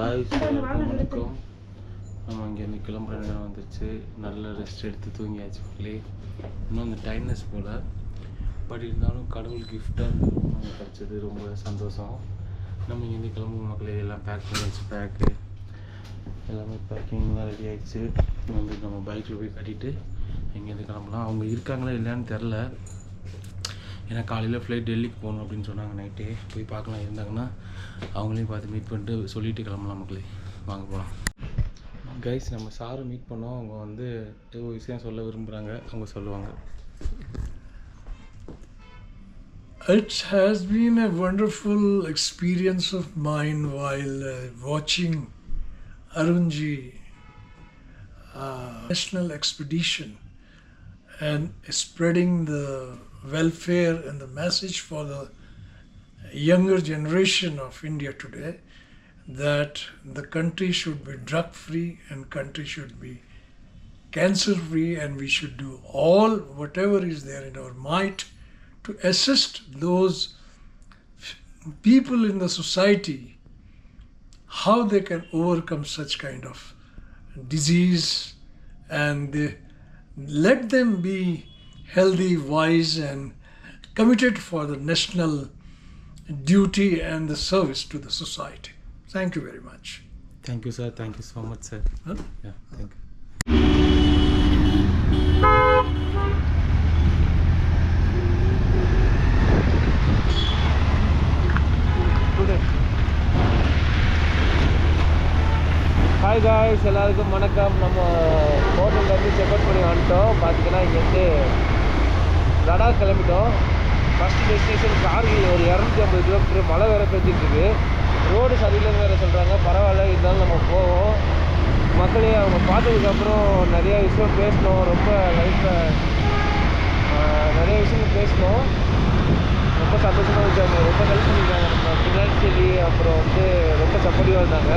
Guys வணக்கம். நம்ம இங்கேருந்து கிளம்புற நேரம் வந்துச்சு. நல்ல ரெஸ்ட் எடுத்து தூங்கியாச்சு மக்களே. இன்னும் அந்த டைட்னஸ் போல், பட் இருந்தாலும் கடவுள் கிஃப்டாக நமக்கு கிடச்சது. ரொம்ப சந்தோஷம். நம்ம இங்கேருந்து கிளம்புவோம் மக்களே. எல்லாம் பேக் பண்ணியாச்சு. எல்லாமே பேக்கிங்லாம் ரெடி ஆகிடுச்சு. வந்து நம்ம பைக்கில் போய் கட்டிட்டு இங்கேருந்து கிளம்பலாம். அவங்க இருக்காங்களா இல்லையான்னு தெரில. ஏன்னா காலையில் ஃப்ளைட் டெல்லிக்கு போகணும் அப்படின்னு சொன்னாங்க. நைட்டே போய் பார்க்கலாம். இருந்தாங்கன்னா அவங்களையும் பார்த்து மீட் பண்ணிட்டு சொல்லிவிட்டு கிளம்பலாம் மக்களே. வாங்க போகலாம். கைஸ், நம்ம சாரை மீட் பண்ணோம். அவங்க வந்து ஏதோ விஷயம் சொல்ல விரும்புகிறாங்க. அவங்க சொல்லுவாங்க. It has been a wonderful experience of mine while watching Arunji national expedition and spreading the welfare and the message for the younger generation of India today that the country should be drug free and country should be cancer free, and we should do all whatever is there in our might to assist those people in the society how they can overcome such kind of disease and let them be healthy, wise and committed for the national duty and the service to the society. Thank you very much. Thank you, sir. Thank you so much, sir. Huh? Yeah, thank you. Hi guys, எல்லாருக்கும் வணக்கம். நம்ம ஹோட்டல்லேருந்து checkout பண்ணி வந்துட்டோம். பார்த்தீங்கன்னா இங்கேருந்து லடாக் கிளம்பிட்டோம். First destination Kargil. ஒரு 250 kilometre. மழை வேறு பெஞ்சிட்ருக்கு. ரோடு சரியில்லைன்னு வேறு சொல்கிறாங்க. பரவாயில்ல, இருந்தாலும் நம்ம போவோம். மக்களே, அவங்க பார்த்ததுக்கப்புறம் நிறையா விஷயம் பேசணும். ரொம்ப லைஃப்பில் நிறைய விஷயங்கள் பேசணும். ரொம்ப சந்தோஷமாக இருக்காங்க. ரொம்ப ஹெல்ப் பண்ணியிருக்காங்க. நம்ம ஃபினான்ஷியலி அப்புறம் வந்து ரொம்ப சப்போர்ட்டிவாக இருந்தாங்க.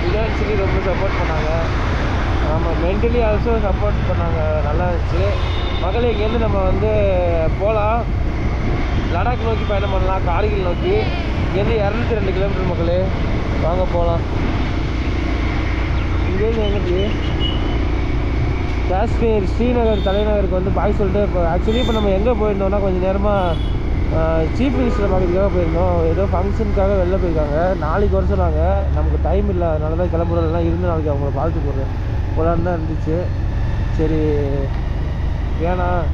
ஃபினான்ஷியலி ரொம்ப சப்போர்ட் பண்ணாங்க. ஆமாம், மென்டலி ஆல்சோ சப்போர்ட் பண்ணாங்க. நல்லா இருந்துச்சு. மக்களே, இங்கேருந்து நம்ம வந்து போகலாம். லடாக் நோக்கி பயணம் பண்ணலாம். கார்கில் நோக்கி. இங்கேருந்து 202 கிலோமீட்டர் மக்களே. வாங்க போகலாம். இங்கேருந்து எங்கிட்டு காஷ்மீர் ஸ்ரீநகர் தலைநகருக்கு வந்து பாய் சொல்லிட்டு இப்போ ஆக்சுவலி இப்போ நம்ம எங்கே போயிருந்தோம்னா கொஞ்சம் நேரமாக சீஃப் மினிஸ்டரை பார்க்கறதுக்காக போயிருந்தோம். ஏதோ ஃபங்க்ஷனுக்காக வெளில போயிருக்காங்க. நாளைக்கு வர சொன்னாங்க. நமக்கு டைம் இல்லை, அதனால தான் கிளம்புறதுலாம் இருந்து நாளைக்கு அவங்கள பார்த்து போகலான்னு தான் இருந்துச்சு. சரி வேணாம்,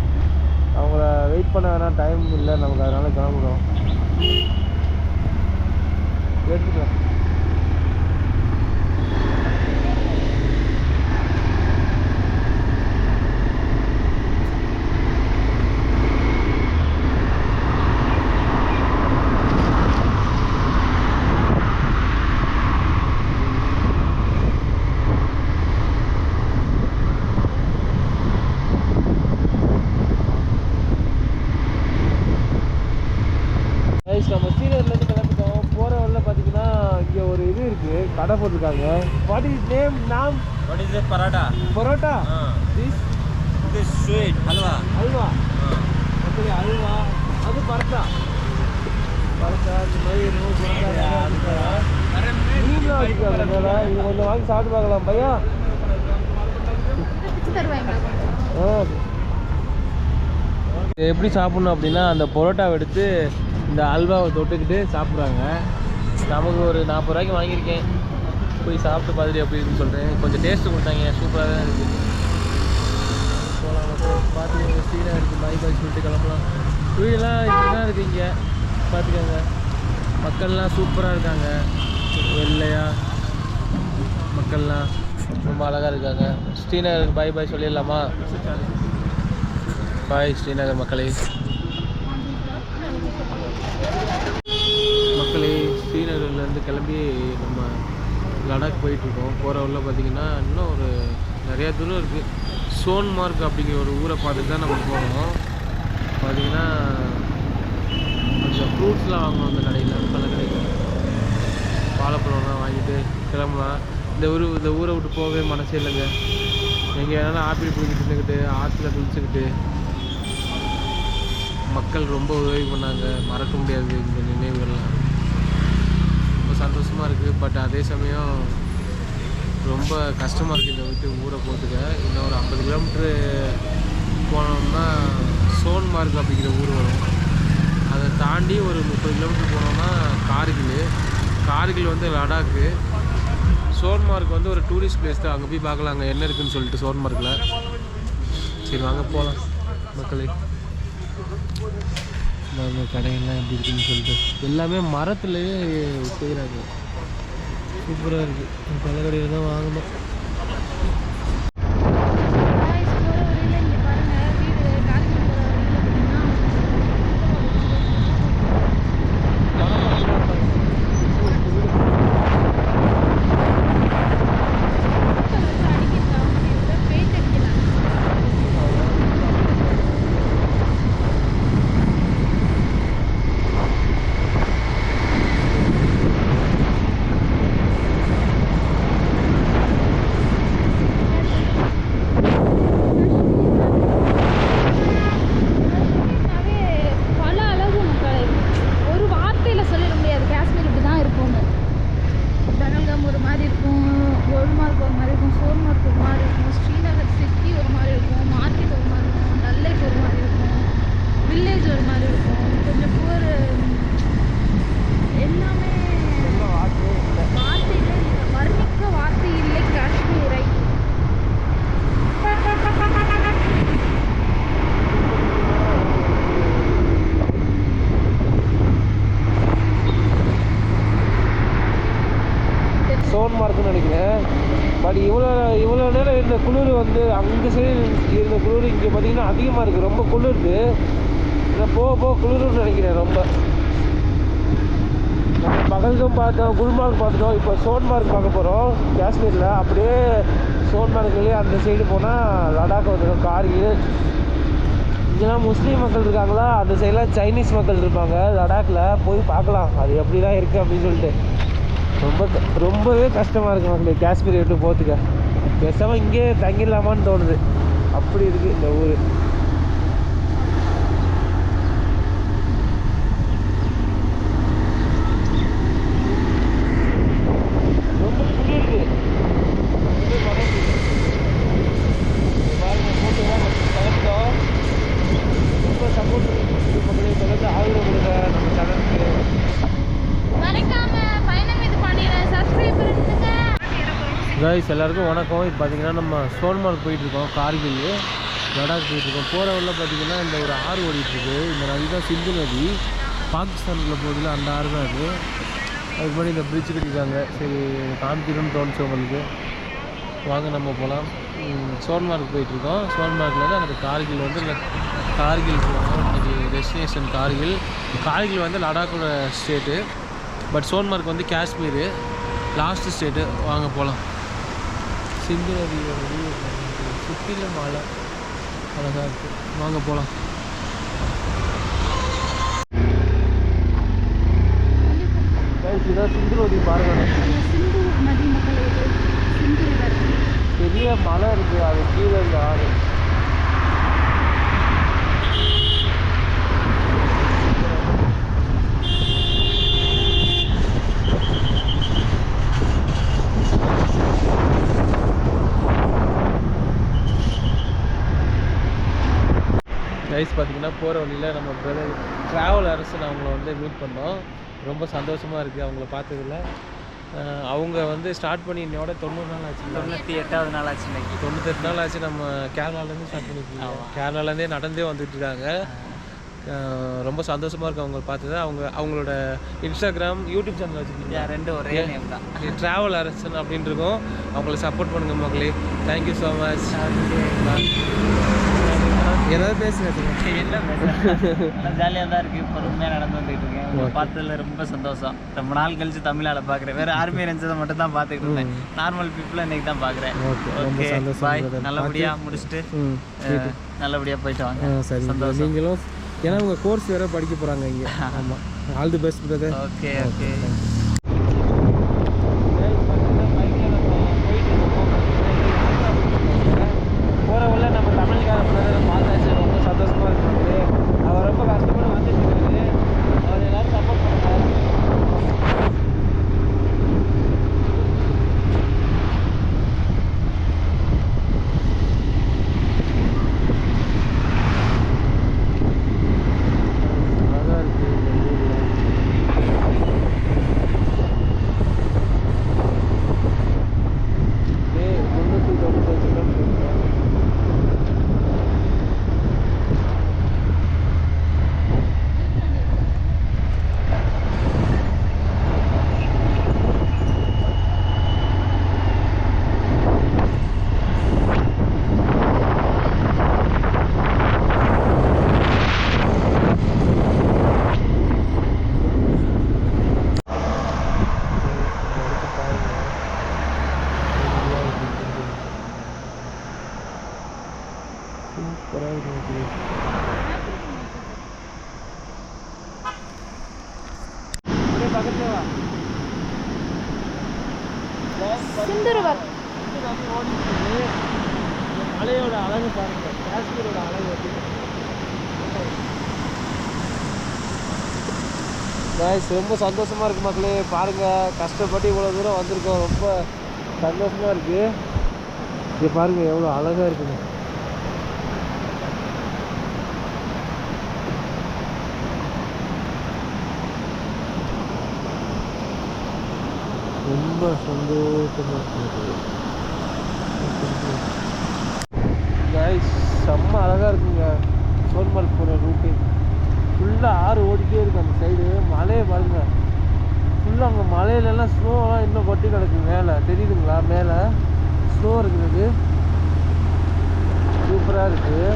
அவங்கள வெயிட் பண்ண வேணாம், டைம் இல்லை நமக்கு, அதனால் கிளம்புறோம். எடுத்துக்கலாம். நம்ம ஸ்ரீநகர்லேருந்து கிளம்பிட்டோம். போகிற வழியில் பார்த்தீங்கன்னா இங்கே ஒரு இது இருக்குது, கடை போட்டிருக்காங்க. What is name? நாம் What is the paratha? Parotta. This sweet halwa. Halwa. அப்படி அல்வா. அது பரோட்டா. இந்த மாதிரி மீன்லாம் வச்சுருக்காங்க மேலே. இது கொஞ்சம் வாங்கி சாப்பிட்டு பார்க்கலாம் பையா. எப்படி சாப்பிட்ணும் அப்படின்னா, அந்த பரோட்டாவை எடுத்து இந்த அல்வாவை தொட்டுக்கிட்டு சாப்பிட்றாங்க. நமக்கு ஒரு 40 ரூபாய்க்கு வாங்கியிருக்கேன். போய் சாப்பிட்டு பார்த்துட்டு எப்படி இருக்குன்னு சொல்கிறேன். கொஞ்சம் டேஸ்ட்டு கொடுத்தாங்க. சூப்பராக தான் இருக்குது. போகலாம் பார்த்து ஸ்ரீனாக இருக்குது. பாய் சொல்லிட்டு கிளம்பலாம். வீடெல்லாம் இப்படி தான் இருக்குது. இங்கே பார்த்துக்கோங்க. மக்கள்லாம் சூப்பராக இருக்காங்க. வெள்ளையா மக்கள்லாம் ரொம்ப அழகாக இருக்காங்க. ஸ்ரீநகருக்கு பாய் சொல்லிடலாமா? பாய் ஸ்ரீநகர் மக்களே. ஸ்ரீநகர்லேருந்து கிளம்பி நம்ம லடாக் போயிட்டுருக்கோம். போகிற உள்ள பார்த்திங்கன்னா இன்னும் ஒரு நிறையா தூரம் இருக்குது. சோன்மார்க் அப்படிங்கிற ஒரு ஊரை பார்த்துட்டு தான் நம்ம போகணும். பார்த்திங்கன்னா கொஞ்சம் ஃப்ரூட்ஸ்லாம் வாங்கணும். அந்த கடையில் பல கடைகள் வாழைப்பழம்லாம் வாங்கிட்டு கிளம்பலாம். இந்த ஊரை விட்டு போகவே மனசே இல்லைங்க. எங்கே வேணாலும் ஆப்பிள் பிடிக்கிட்டு இருந்துக்கிட்டு ஆற்றுல குளிச்சுக்கிட்டு மக்கள் ரொம்ப உதவி பண்ணாங்க. மறக்க முடியாது இந்த நினைவுகள்லாம். சந்தோஷமாக இருக்குது. பட் அதே சமயம் ரொம்ப கஷ்டமாக இருக்குது இந்த விட்டு ஊரை போகிறதுக்கு. இன்னும் ஒரு 50 கிலோமீட்ரு போனோம்னா சோன்மார்க் அப்படிங்கிற ஊர் வரும். அதை தாண்டி ஒரு 30 கிலோமீட்டர் போனோம்னா கார்கில் வந்து லடாக்கு. சோன்மார்க் வந்து ஒரு டூரிஸ்ட் பிளேஸ் தான். அங்கே போய் பார்க்கலாம் அங்கே என்ன இருக்குதுன்னு சொல்லிட்டு சோன்மார்க்கில். சரி வாங்க போகலாம் மக்களே. நம்ம கடையெல்லாம் எப்படி இருக்குதுன்னு சொல்லிட்டு எல்லாமே மரத்துலேயே செய்கிறாங்க. சூப்பராக இருக்குது. பல கடையில் தான் வாங்கணும். சோன்மார்க்குன்னு நினைக்கிறேன். பட் இவ்வளோ நேரம் இருந்த குளிர் வந்து அங்கே சைடு இருந்த குளிர் இங்கே பார்த்தீங்கன்னா அதிகமாக இருக்குது. ரொம்ப குளிருது. போக போக குளிர்னு நினைக்கிறேன் ரொம்ப. நம்ம பகல்தும் பார்த்தோம், குல்மார்க் பார்த்துட்டோம். இப்போ சோன்மார்க் பார்க்க போகிறோம் காஷ்மீரில். அப்படியே சோன்மார்க்லேயே அந்த சைடு போனால் லடாக் வந்துடும், கார்கில். இங்கெல்லாம் முஸ்லீம் மக்கள் இருக்காங்களா, அந்த சைடெலாம் சைனீஸ் மக்கள் இருப்பாங்க. லடாக்கில் போய் பார்க்கலாம் அது எப்படி தான் இருக்குது அப்படின்னு சொல்லிட்டு. ரொம்பவே கஷ்டமாக இருக்குது மக்களே காஷ்மீர் விட்டு போகிறதுக்கு. பேசாமல் இங்கே தங்கிடலாமான்னு தோணுது. அப்படி இருக்குது இந்த ஊர். ரொம்ப குளிருக்கு. ரொம்ப சப்போர்ட் மக்களே. தொடர்ந்து ஆதரவு கொடுங்க நம்ம சேனலுக்கு. கைஸ் எல்லாருக்கும் வணக்கம். இப்போ பார்த்தீங்கன்னா நம்ம சோன்மார்க் போயிட்டுருக்கோம், கார்கில் லடாக் போயிட்டுருக்கோம். போகிற வழியில் பார்த்தீங்கன்னா இந்த ஒரு ஆறு ஓடிட்டுருக்கு. இந்த நதி தான் சிந்து நதி. பாகிஸ்தானில் போகுதுல அந்த ஆறு தான் அது. அதுக்கு முன்னாடி இந்த பிரிட்ஜ் கட்டியிருக்காங்க. சரி காமிக்கணும்னு தோணுச்சு உங்களுக்கு. வாங்க நம்ம போகலாம். சோன்மார்க் போயிட்டுருக்கோம். சோன்மார்க்லேருந்து அங்கே கார்கில் வந்து கார்கில் போகணும். இது டெஸ்டினேஷன் கார்கில் வந்து லடாக்கோட ஸ்டேட்டு. பட் சோன்மார்க் வந்து காஷ்மீர் லாஸ்ட் ஸ்டேட்டு. வாங்க போகலாம். சிந்து நதியோட சுற்றிலும் மலை அழகாக இருக்குது. வாங்க போகலாம். இதுதான் சிந்து நதி பாருங்க. பெரிய மலை இருக்குது, அது கீழே இந்த ஆறு. கைஸ் பார்த்தீங்கன்னா போகிற வழியில் நம்ம பிரதர் ட்ராவல் அரசன் அவங்கள வந்து மீட் பண்ணோம். ரொம்ப சந்தோஷமாக இருக்குது அவங்கள பார்த்ததில்ல. அவங்க வந்து ஸ்டார்ட் பண்ணி இன்னையோட 90 நாள் ஆச்சு. 98வது நாள் ஆச்சு. 98 நாள் ஆச்சு. நம்ம கேரளாலேருந்து ஸ்டார்ட் பண்ணியிருக்கோம். கேரளாலேருந்தே நடந்தே வந்துட்டு இருக்காங்க. ரொம்ப சந்தோஷமாக இருக்குது அவங்கள பார்த்தது. அவங்களோட இன்ஸ்டாகிராம் யூடியூப் சேனல் வச்சுருக்கீங்க. ரெண்டும் ஒரே நேம் தான், ட்ராவல் அரசன் அப்படின்னு இருக்கும். அவங்கள சப்போர்ட் பண்ணுங்கள் மக்களே. Thank you so much. ஏதாவது பேசுங்க. என்ன ஜாலியாக தான் இருக்குது. பொறுமையாக நடந்து வந்துகிட்டு இருக்கேன். பார்த்ததில் ரொம்ப சந்தோஷம். ரொம்ப நாள் கழிச்சு தமிழால் பார்க்குறேன். வேறு ஆர்மி இருந்துச்சதை மட்டும் தான் பார்த்துக்கிட்டு இருந்தேன். நார்மல் பீப்புளாக இன்றைக்கி தான் பார்க்குறேன். Okay bye. நல்லபடியாக முடிச்சுட்டு நல்லபடியாக போயிட்டு வாங்க. சரி சந்தோஷம். நீங்களும் ஏன்னா உங்கள் கோர்ஸ் வேறு படிக்க போகிறாங்க இங்கே. ஆமாம். All the best brother. Okay okay. போகிற உள்ள நம்ம தமிழ்கார பிரதரை பார்த்தாச்சு. ரொம்ப சந்தோஷமாக இருக்குது. அவர் ரொம்ப கஷ்டப்பட்டு வந்துட்டு இருக்காரு. அவர் எல்லாரும் சப்போர்ட் பண்ணுறாரு. பக்கத்துல வா. சுந்தரவன் மலையோட அழகு பாருங்க, காஷ்மீரோட அழகு வந்து கைஸ் ரொம்ப சந்தோஷமா இருக்கு மக்களே. பாருங்க, கஷ்டப்பட்டு இவ்வளோ தூரம் வந்திருக்கோம், ரொம்ப சந்தோஷமா இருக்கு. இங்கே பாருங்க எவ்வளோ அழகா இருக்குங்க. ரொம்ப சந்தோஷமா இருக்கு கைஸ். செம்ம அழகா இருக்குங்க. சோன்மார்க் போகிற ரூட்டு ஃபுல்லாக ஆறு ஓடிட்டே இருக்கு. அந்த சைடு மலையை பாருங்க, ஃபுல்லாக அங்கே மலையிலலாம் ஸ்னோலாம் இன்னும் கொட்டி கிடக்கு. மேலே தெரியுதுங்களா? மேலே ஸ்னோ இருக்குது, சூப்பராக இருக்குது.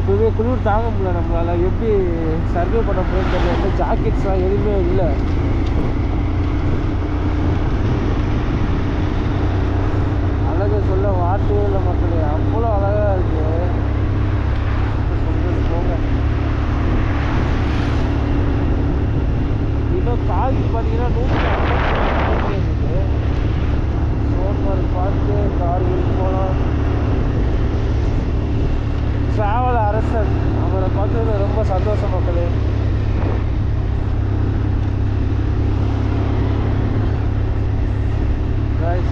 இப்போவே குளிர் தாங்க முடியல நம்மளால். எப்படி சர்வே பண்ண போகிறது தெரியல. எந்த ஜாக்கெட்ஸ்லாம் எதுவுமே இல்லை. அழகை சொல்ல வார்த்தையே இல்லை மக்களே, அவ்வளோ அழகாக இருக்குது. போங்க. இன்னும் காய்க்கு பார்த்தீங்கன்னா 150 இருக்குது. சோன்மார்க் பார்த்து கார்கில் போகலாம். ட்ராவல் அரசன் அவரை பார்த்தது ரொம்ப சந்தோஷம் மக்களே.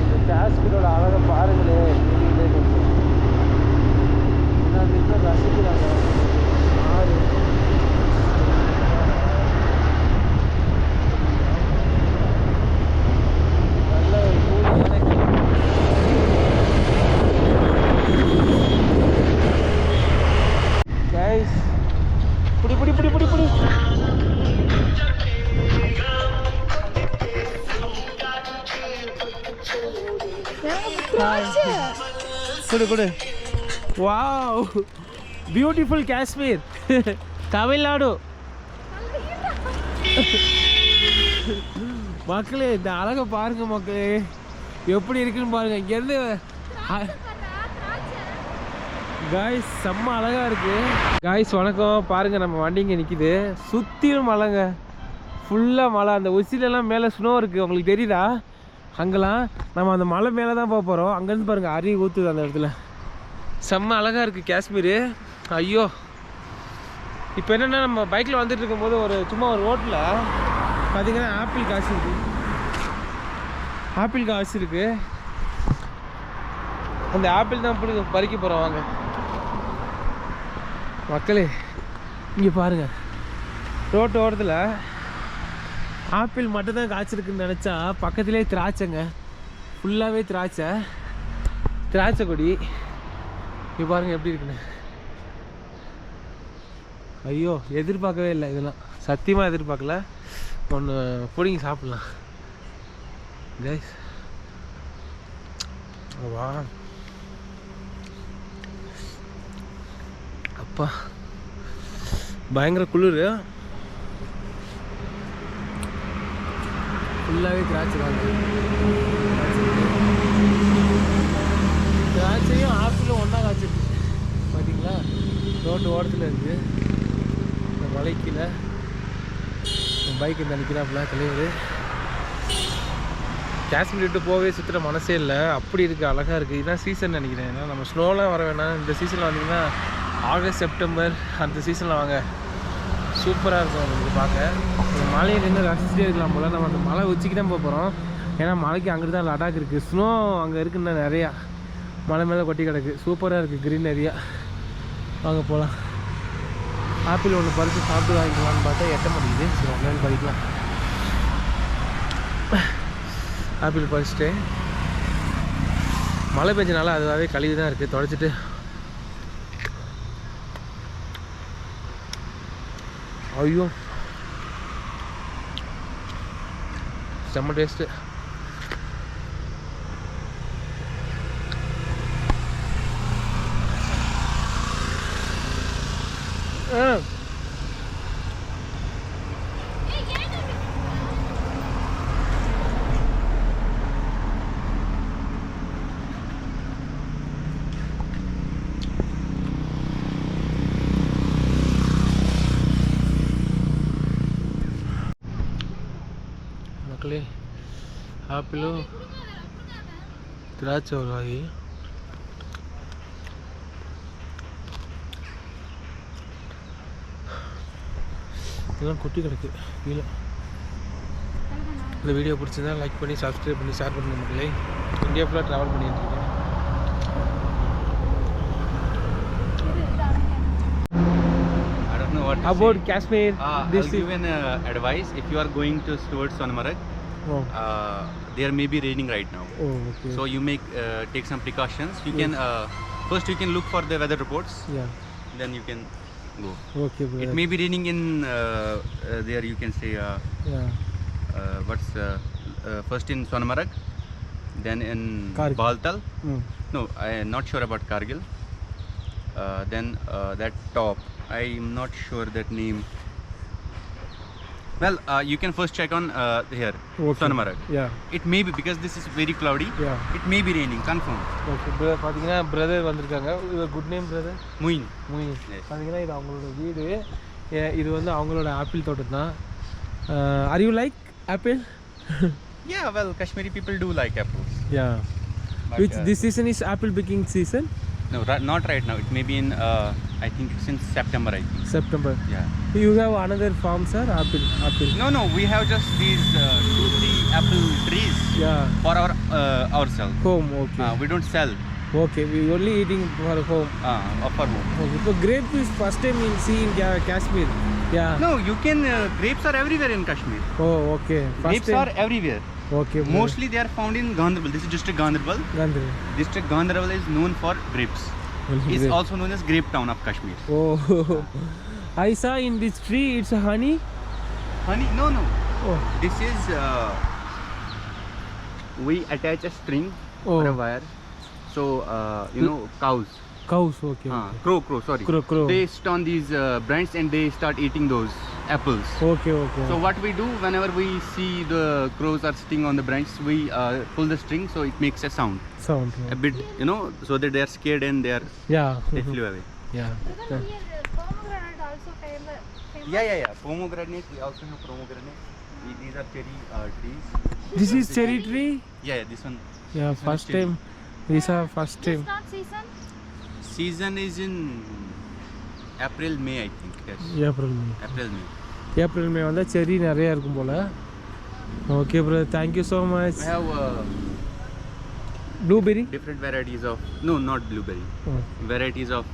இந்த காஷ்மீரோட அழகை பாருங்களே. நீங்களே கொஞ்சம் இன்னும் ரசிக்கிறாங்க. ஆறு நல்ல ஒரு கூலியான கைஸ். புடி புடி புடி புடி புடி. குடு குடு. Wow, beautiful Kashmir, Tamil Nadu. மக்களே இந்த அழகை பாருங்க மக்களே, எப்படி இருக்குன்னு பாருங்க. இங்கேருந்து காய்ஸ் செம்ம அழகா இருக்கு. காய்ஸ் வணக்கம். பாருங்க நம்ம வண்டி இங்கே நிற்கிது, சுற்றிலும் மலைங்க, ஃபுல்லாக மலை. அந்த உச்சிலெல்லாம் மேலே ஸ்னோ இருக்குது, உங்களுக்கு தெரியுதா? அங்கெல்லாம் நம்ம அந்த மலை மேலே தான் போக போகிறோம். அங்கேருந்து பாருங்கள் அருவி ஊற்றுது அந்த இடத்துல. செம்ம அழகாக இருக்குது காஷ்மீர். ஐயோ, இப்போ என்னென்னா நம்ம பைக்கில் வந்துட்டு இருக்கும்போது சும்மா ஒரு ரோட்டில் பார்த்தீங்கன்னா ஆப்பிள் காசு இருக்குது. ஆப்பிள் காசு இருக்குது. அந்த ஆப்பிள் தான் பறிக்க போகிறோம் வாங்க மக்களே. இங்கே பாருங்கள், ரோட்டு ஓரத்தில் ஆப்பிள் மட்டும் தான் காய்ச்சிருக்குன்னு நினச்சா பக்கத்துலேயே திராட்சைங்க, ஃபுல்லாகவே திராட்சை கொடி. இங்கே பாருங்கள் எப்படி இருக்குன்னு. ஐயோ, எதிர்பார்க்கவே இல்லை இதெல்லாம், சத்தியமாக எதிர்பார்க்கல. ஒன்று பிடிங்கி சாப்பிட்லாம் கைஸ். வா அப்பா, பயங்கர குளிர். ஃபுல்லாகவே திராட்சை தான். திராட்சையும் ஆப்பிளும் ஒன்றா காய்ச்சிருக்கு பார்த்தீங்களா? ரோட்டு ஓரத்தில் இருக்குது. இந்த மலைக்கில் பைக் இந்த நிற்கிறாப்புல தலைவர். காஷ்மீர் விட்டு போகவே சுற்றுற மனசே இல்லை, அப்படி இருக்குது, அழகாக இருக்குது. இதுதான் சீசன் நினைக்கிறேன். ஏன்னா நம்ம ஸ்னோலாம் வர வேணாம். இந்த சீசனில் வந்தீங்கன்னா ஆகஸ்ட் செப்டம்பர் அந்த சீசனில் வாங்க, சூப்பராக இருக்கும் உங்களுக்கு பார்க்க. மலையை நின்று ரசிச்சுட்டே இருக்கலாம் போல். நம்ம அந்த மலை உச்சிக்கு தான் போக போகிறோம். ஏன்னா மலைக்கு அங்கிட்டு தான் லடாக் இருக்குது. ஸ்னோ அங்கே இருக்குன்னா நிறையா மலை மேலே கொட்டி கிடக்கு, சூப்பராக இருக்குது க்ரீனரியா. வாங்க போகலாம். ஆப்பிள் ஒன்று பறித்து சாப்பிட்டு வாங்கிக்கலான்னு பார்த்தா எட்ட மாட்டேங்குது. சரி ஒன்று பறிக்கலாம். ஆப்பிள் பறிச்சுட்டு மழை பெஞ்சனால அதுவாகவே கழுவி தான் இருக்குது, தொடச்சிட்டு. ஐயோ செம்ம டேஸ்ட்டு. மக்களே, ஆப்பிளும் திராட்சை ஒரு வகை. இதெல்லாம் கொட்டி கிடக்கு கீழே. இந்த வீடியோ பிடிச்சிருந்தா லைக் பண்ணி சப்ஸ்கிரைப் பண்ணி ஷேர் பண்ணுங்க மக்களே. இந்தியா ஃபுல்லாக ட்ராவல் பண்ணிட்டு இருக்கேன். I don't know what to About say. Kashmir, I'll this give an advice. If you are going towards Sonmarg, Oh, there may be raining right now. oh, okay. So you take some precautions. You can first you can look for the weather reports. Yeah, Then you can go. okay, brother. It may be raining in there. You can say Yeah, what's first in Sonmarg, then in Kargil. Baltal. mm. No, I am not sure about Kargil. Then that top, I am not sure that name. Well, you can first check on here, Okay. Sonmarg. Yeah, It may be, because this is very cloudy. yeah. It may be raining, confirm. Okay brother, பார்த்தீங்கன்னா brother வந்திருக்காங்க. இது good name brother Muin. மூயின். Yes. பார்த்தீங்கன்னா இது அவங்களோட வீடு. இது வந்து அவங்களோட ஆப்பிள் தோட்டம் தான். Are you like apple? Yeah, well, Kashmiri people do like apples. Yeah. But, Which this season is apple picking season? No, not right now. It may be in, I think, since September, I think. September. Yeah. You have another farms, sir? Apple. No, we have just these 2-3 apple trees Yeah. for ourselves. Home, okay. We don't sell Okay, we only eating for home. for home. Okay. So grape is first time we see in Kashmir. Yeah. No, you can. Grapes are everywhere in Kashmir. Oh, okay. First Grapes time. are everywhere. Okay. brother. Mostly they are found in Gaunderbal. This is district Gaunderbal. Gandhi. District Gaunderbal is known for grapes. It's Grape. also known as Grape Town of Kashmir. Oh, I saw in this tree it's a honey. Honey? No. Oh, This is. We attach a string or a Oh. wire. So you know cows. cows. Okay. Crow. Sorry. Crow. They sit on these branches and they start eating those apples. Okay. So what we do whenever we see the crows are sitting on the branch, we pull the string so it makes a sound, Sound. a bit, so that they are scared and Yeah. they flew away. Yeah. Brother, here pomegranate also famous. Yeah. Pomegranate. We also have pomegranate. These are cherry trees. This is cherry tree. Yeah, this one. Yeah. This one First is cherry. time. These are first It's time. not season. Season is in April, May, I think. Yes. April, May. April, May. April May வந்தால் cherry நிறையா இருக்கும் போல். Okay brother, thank you so much. We have blueberry. different varieties of not blueberry. Oh. Varieties of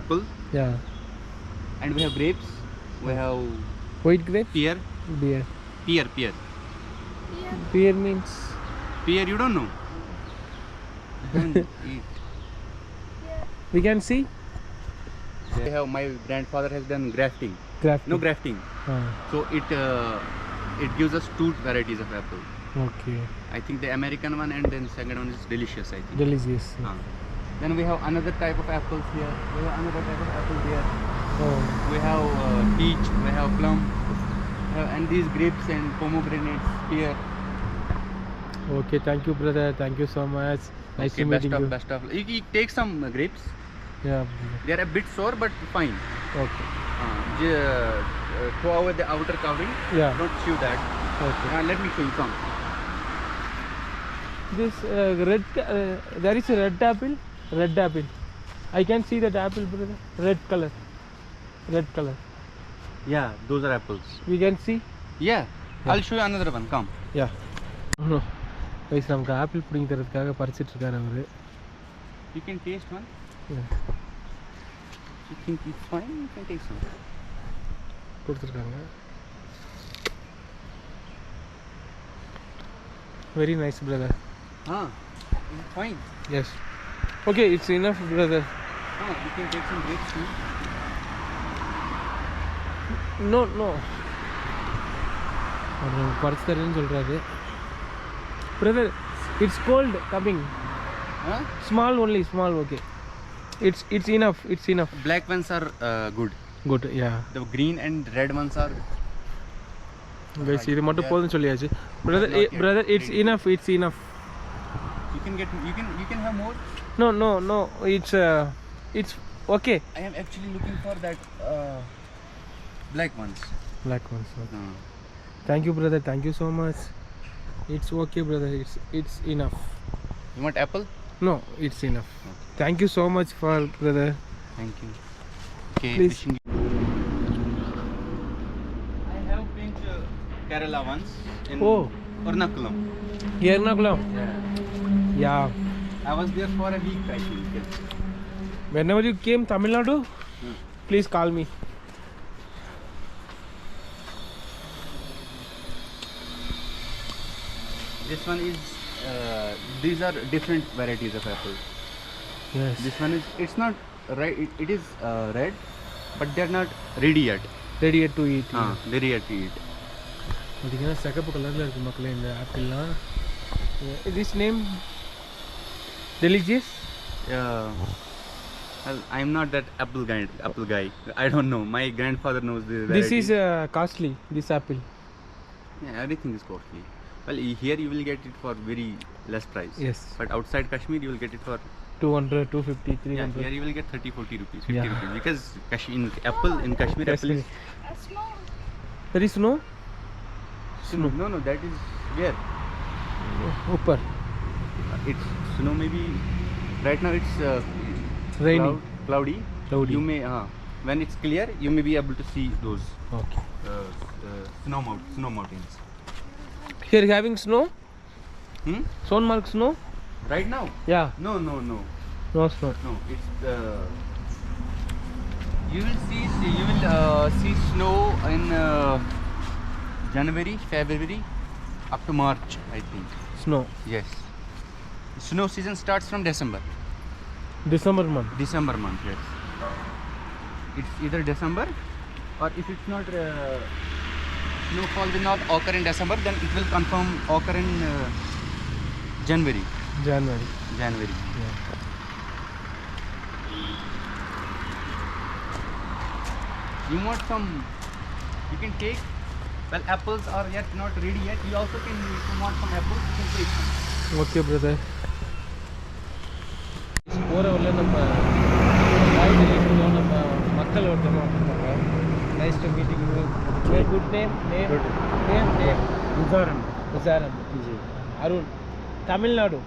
apple, Yeah. and we have grapes. We have white grape. pear. Beer. Pear. Beer means. Pear, you don't know? Don't eat. We can see. We have, my grandfather has done grafting. Grafting. So it gives us 2 varieties of apple. Okay. I think the American one and then second one is delicious, I think. Delicious. Then we have another type of apples here. We have another type of apple there. Oh. We have peach. We have plum. And these grapes and pomegranates here. Okay, thank you brother. Thank you so much. Nice Okay, to meeting you. best of. You take some grapes. Yeah. They are a bit sour but fine. Okay. Throw away the outer covering. Yeah. Don't chew that. Okay. Let me show you some. This red. There is a red apple. Red apple. I can see that apple, brother. Red color. Red color. Yeah, those are apples. We can see. Yeah. I'll show you another one. Come. Yeah. No. Guys, நமக்கு apple பிடிங்கி தரதுக்காக பறிச்சிட்டு இருக்காரு அவரு. You can taste one. Yeah. You think it's fine? You can take some. கொடுத்துருக்காங்க. Very nice, brother. It's fine. Yes. Okay, it's enough, brother. You can take some grapes too. No. அவர் பறிச்சு தரேன்னு சொல்கிறாரு. Brother, it's cold coming. Huh? Small only, small, okay. It's enough, it's enough. Black ones are good. Good, yeah. The green and red ones are. Guys, இது மட்டும் போதும்னு சொல்லியாச்சு. Brother, it's enough, it's enough. You can have more. No, it's okay. I am actually looking for that black ones. Black ones. Okay. Thank you, brother. Thank you so much. It's okay, brother. It's enough. You want apple? No, it's enough. Thank you so much for brother. Thank you. Okay. Please. I have been to Kerala once in Oh. Ernakulam. Ernakulam. Yeah. I was there for a week, I think. Yes. Whenever you came Tamil Nadu, please call me. This one is. These are different varieties of apple. Yes. This one is. It's not red. It is red, but they're not ready yet. Ready to eat. Very yet to eat. பார்த்தீங்கன்னா சிகப்பு கலரில் இருக்குது மக்களே இந்த ஆப்பிள்லாம். This name delicious. Well, I'm not that apple guy. I don't know. My grandfather knows the variety. This is costly. This apple. Yeah, everything is costly. Well, here you will get it for very less price. Yes. But outside Kashmir you will get it for 200, 250, 300. yeah, here you will get 30-40 rupees, 50 Yeah. rupees. Because in Kashmir apple is Snow. There is snow. snow. No, that is where Upper. it's snow. Maybe right now it's Rainy. cloudy. Cloudy. You may when it's clear you may be able to see those Okay. snow mountains. Here having snow. Hmm? Sonmark snow. Right now? Yeah. No. No snow. No, it's you will see snow in January, February, up to March, I think. Snow. Yes. Snow season starts from December. December month. December month, yes. It's either December or if it's not snowfall will not occur in December, then it will confirm occur in January. January. Yeah. You want some? You can take. Well, apples are yet not ready yet. You also can. If you want some apples, you can take some. Okay, brother. போகிற வரல நம்ம காய்கறிகளும் நம்ம மக்கள் ஒருத்தவங்க வந்திருக்காங்க. Nice to meeting you. Good name விசாரன் ji Arun Tamil Nadu.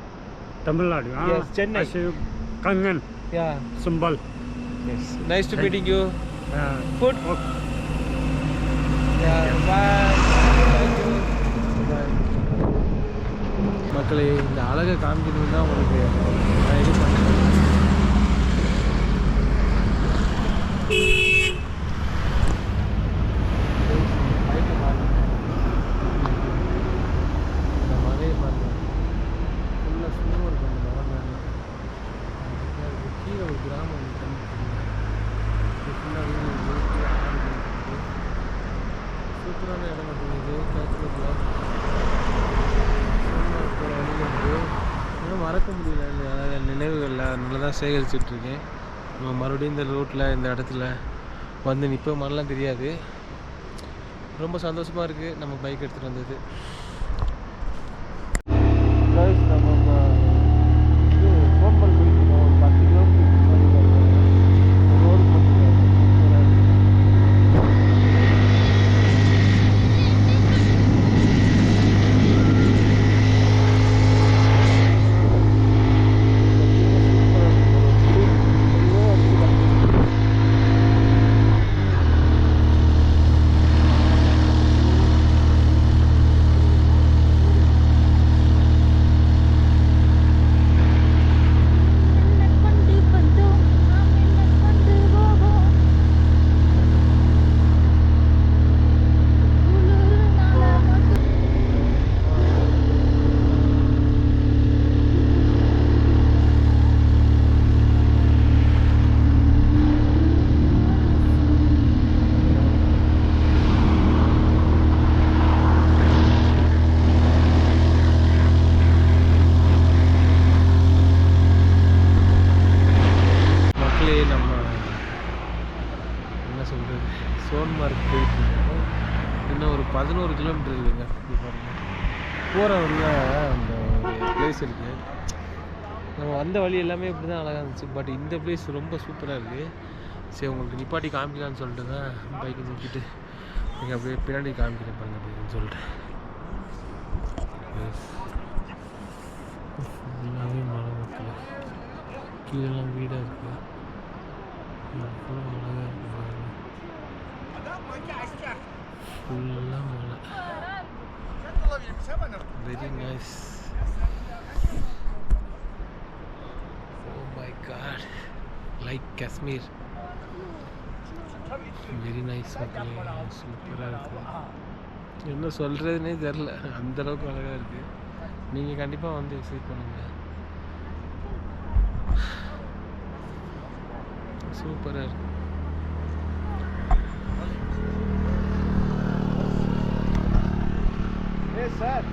Tamil Nadu Yes, Chennai. कंगन யா संबल yes nice to meeting you. हाँ, ஃபுட் ओके। Yeah bye. மக்களே இந்த அழகை காமிக்கணும்னா உங்களுக்கு நான் இது பண்ணுறேன். இந்த மலையை பாருங்க ஃபுல்லாக ஸ்னோ இருக்கும் அந்த மலை மேலே. கீழே ஒரு கிராமம் ஃபுல்லாக சூப்பரான இடம் பார்த்தீங்க. காஷ்மீரில் போகிற வழியில் இருந்து இன்னும் மறக்க முடியல இந்த நினைவுகளில். அதனால தான் சேகரிச்சுட்ருக்கேன். நம்ம மறுபடியும் இந்த ரோட்டில் இந்த இடத்துல வந்து நிற்போமானலாம் தெரியாது. ரொம்ப சந்தோஷமாக இருக்குது நம்ம பைக் எடுத்துகிட்டு வந்தது. நம்ம இது சோம்பல் போயிட்டுருக்கோம். ஒரு 10 கிலோமீட்டர் ரோடு போட்டுருக்காங்க. நம்ம என்ன சொல்கிறது சோன்மார்க் போயிட்டுருக்கோம். இன்னும் ஒரு 11 கிலோமீட்டர் இருக்குதுங்க. இப்படி பாருங்கள் போகிற வழியில் அந்த ஒரு பிளேஸ் இருக்குது. நம்ம வந்த வழி எல்லாமே இப்படி தான் அழகாக இருந்துச்சு. பட் இந்த பிளேஸ் ரொம்ப சூப்பராக இருக்குது. சரி உங்களுக்கு நிப்பாட்டி காமிக்கலான்னு சொல்லிட்டு தான் பைக்கை நிறுத்திட்டு நீங்கள் அப்படியே பின்னாடி காமிக்கிறேன் பாருங்கள். சொல்லிட்டு. ஃபுல்லாகவே மழை மக்கள், கீழெல்லாம் வீடாக இருக்குது, ஃபுல்லாக அழகாக இருக்குது, ஃபுல்லாக மழை. Very nice. Oh my god, like Kashmir. Very nice மக்களே, சூப்பராக இருக்குது. என்ன சொல்கிறதுனே தெரில, அந்தளவுக்கு அழகாக இருக்குது. நீங்கள் கண்டிப்பாக வந்து விசிட் பண்ணுங்கள். சூப்பராக இருக்குது. சார்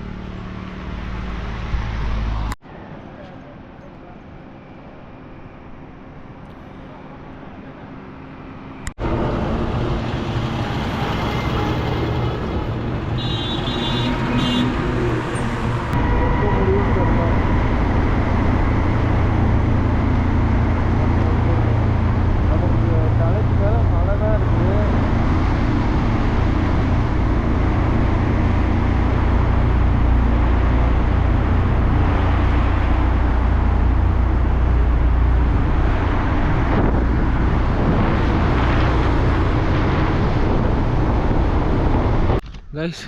கைஸ்,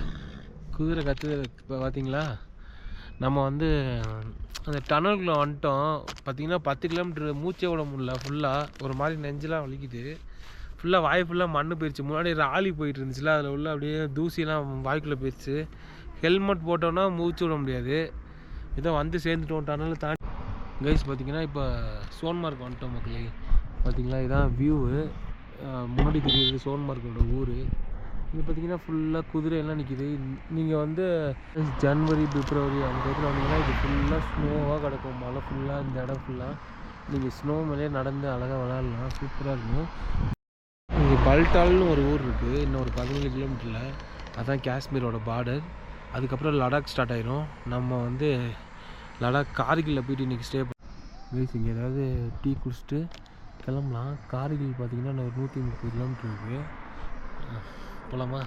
குதிரை கற்றுது இப்போ பார்த்தீங்களா? நம்ம வந்து அந்த டனலுக்குள்ளே வந்துட்டோம். பார்த்தீங்கன்னா 10 கிலோமீட்ரு மூச்சே விட முடியல. ஃபுல்லாக ஒரு மாதிரி நெஞ்செலாம் வலிக்குது. ஃபுல்லாக வாய் ஃபுல்லாக மண் போயிடுச்சு. முன்னாடி ராலி போயிட்டு இருந்துச்சுல, அதில் உள்ள அப்படியே தூசிலாம் வாய்க்குள்ளே போயிடுச்சு. ஹெல்மெட் போட்டோன்னா மூச்சு விட முடியாது. ஏதோ வந்து சேர்ந்துட்டோம் டனலில் தாண்டி. கைஸ் பார்த்தீங்கன்னா இப்போ சோன்மார்க் வந்துட்டோம் மக்களே. பார்த்தீங்களா, இதான் வியூவு. முன்னாடி தெரியுது சோன்மார்க்கோட ஊர். இங்கே பார்த்தீங்கன்னா ஃபுல்லாக குதிரையெல்லாம் நிற்கிது. நீங்கள் வந்து ஜனவரி பிப்ரவரி அந்த டைத்தில் வந்தீங்கன்னா இது ஃபுல்லாக ஸ்னோவாக கிடக்கும். மழை ஃபுல்லாக இந்த இடம் ஃபுல்லாக நீங்கள் ஸ்னோ மேலே நடந்து அழகாக விளாட்லாம். சூப்பராக இருக்கும். இங்கே பல்டால்னு ஒரு ஊர் இருக்குது, இன்னும் ஒரு 15 கிலோமீட்டரில். அதுதான் காஷ்மீரோட பார்டர். அதுக்கப்புறம் லடாக் ஸ்டார்ட் ஆயிரும். நம்ம வந்து லடாக் கார்கில்ல போய்ட்டு இன்றைக்கி ஸ்டே பண்ணி இங்கே ஏதாவது டீ குடிச்சிட்டு கிளம்பலாம். கார்கில் பார்த்திங்கன்னா இன்னும் ஒரு 130 கிலோமீட்டர் இருக்குது. போகலாமா?